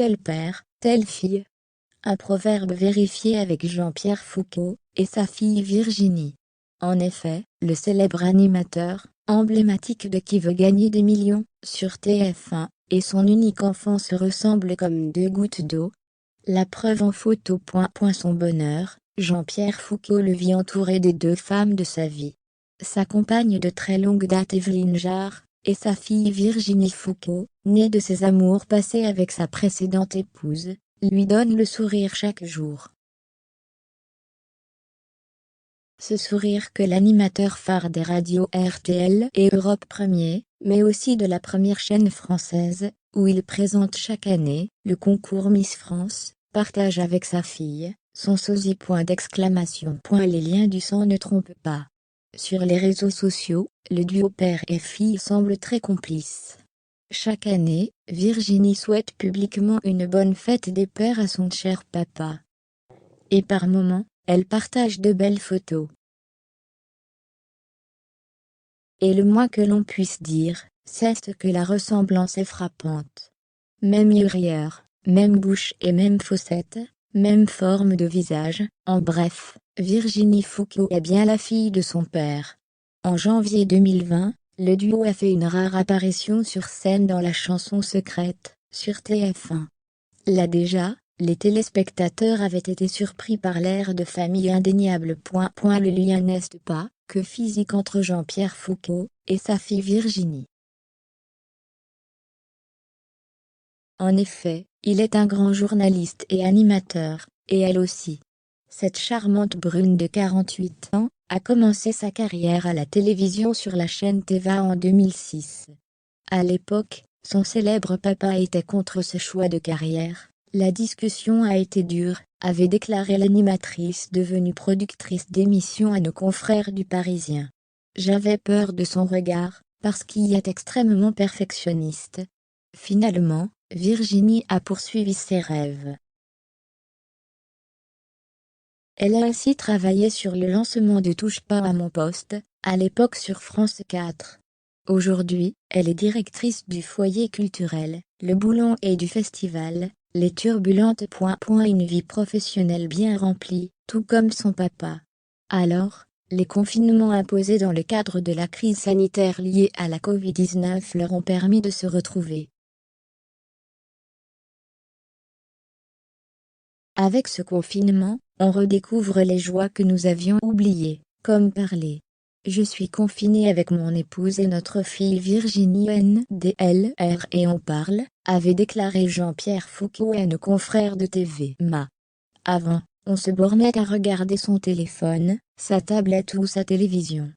tel père, telle fille. Un proverbe vérifié avec Jean-Pierre Foucault et sa fille Virginie. En effet, le célèbre animateur, emblématique de Qui veut gagner des millions, sur TF1, et son unique enfant se ressemblent comme deux gouttes d'eau. La preuve en photo. Son bonheur, Jean-Pierre Foucault le vit entouré des deux femmes de sa vie. Sa compagne de très longue date Évelyne Jarre, et sa fille Virginie Foucault, née de ses amours passés avec sa précédente épouse, lui donne le sourire chaque jour. Ce sourire que l'animateur phare des radios RTL et Europe 1er, mais aussi de la première chaîne française, où il présente chaque année le concours Miss France, partage avec sa fille, son sosie. Les liens du sang ne trompent pas. Sur les réseaux sociaux, le duo père et fille semble très complice. Chaque année, Virginie souhaite publiquement une bonne fête des pères à son cher papa. Et par moments, elle partage de belles photos. Et le moins que l'on puisse dire, c'est que la ressemblance est frappante. Même urière, même bouche et même fossette, même forme de visage, en bref, Virginie Foucault est bien la fille de son père. En janvier 2020, le duo a fait une rare apparition sur scène dans la chanson Secrète, sur TF1. Là déjà, les téléspectateurs avaient été surpris par l'air de famille indéniable. Le lien n'est pas que physique entre Jean-Pierre Foucault et sa fille Virginie. En effet, il est un grand journaliste et animateur, et elle aussi. Cette charmante brune de 48 ans a commencé sa carrière à la télévision sur la chaîne TVA en 2006. À l'époque, son célèbre papa était contre ce choix de carrière. La discussion a été dure, avait déclaré l'animatrice devenue productrice d'émissions à nos confrères du Parisien. J'avais peur de son regard, parce qu'il est extrêmement perfectionniste. Finalement, Virginie a poursuivi ses rêves. Elle a ainsi travaillé sur le lancement de Touche pas à mon poste, à l'époque sur France 4. Aujourd'hui, elle est directrice du foyer culturel, Le Boulon et du festival, Les Turbulentes. Une vie professionnelle bien remplie, tout comme son papa. Alors, les confinements imposés dans le cadre de la crise sanitaire liée à la Covid-19 leur ont permis de se retrouver. Avec ce confinement, on redécouvre les joies que nous avions oubliées, comme parler. Je suis confinée avec mon épouse et notre fille Virginie NDLR et on parle, avait déclaré Jean-Pierre Foucault à nos confrères de TV. Avant, on se bornait à regarder son téléphone, sa tablette ou sa télévision.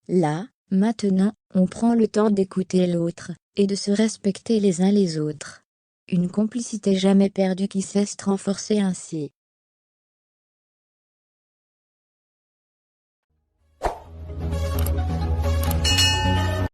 Là, maintenant, on prend le temps d'écouter l'autre, et de se respecter les uns les autres. Une complicité jamais perdue qui cesse de renforcer ainsi.